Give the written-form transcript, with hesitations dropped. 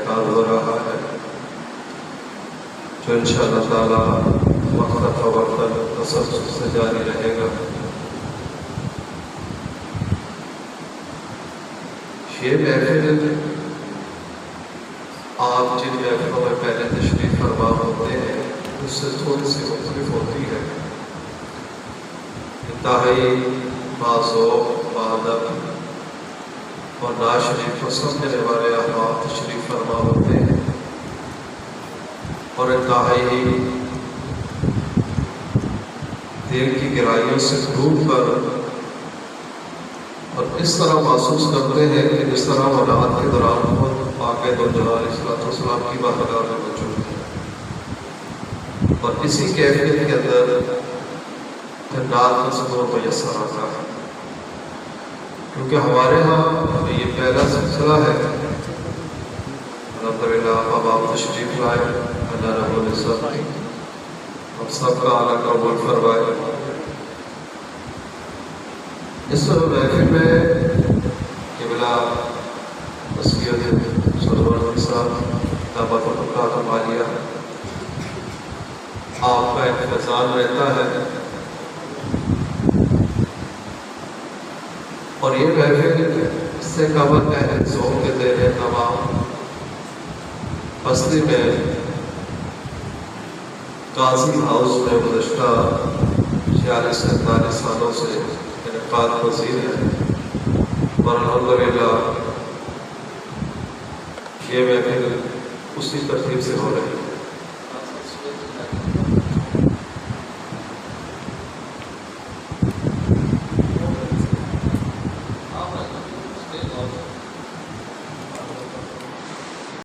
انعقاد ہو رہا ہے، جو انشاءاللہ تعالیٰ وقت فوقت تسلسل سے جاری رہے گا۔ یہ محفل آپ جن محفلوں میں پہلے تشریف فرما ہوتے ہیں اس سے تھوڑی سی مختلف ہوتی ہے۔ انتہائی باذوق، باادب اور نعت شریف کو سمجھنے والے احباب تشریف فرما ہوتے ہیں، اور انتہائی دل کی گہرائیوں سے ڈوب کر اور اس طرح محسوس کرتے ہیں کہ جس طرح وہ نعت کے دوران خود پاک ذوالجلال علیہ السلام کی بارگاہ میں موجود ہے، اور اسی کیفیت کے اندر نعت کا سبب میسر آتا ہے۔ کیونکہ ہمارے ہاں یہ پہلا سلسلہ ہے، الحمدللہ اب آپ تشریف لائے، اللہ رب العزت ہم سب کا اعلیٰ قبول فرمائے۔ اس محفل میں قبلہ وصیت سرور صاحب دعوت الحقات عالیہ آپ کا انتظار رہتا ہے، اور یہ محفل اس سے قبل اہل ذوق کے دیر تمام بستی میں قاضی ہاؤس میں گزشتہ 46-47 سالوں سے انعقاد پذیر ہے، اور الحمدللہ یہ محفل اسی ترتیب سے ہو رہی ہے۔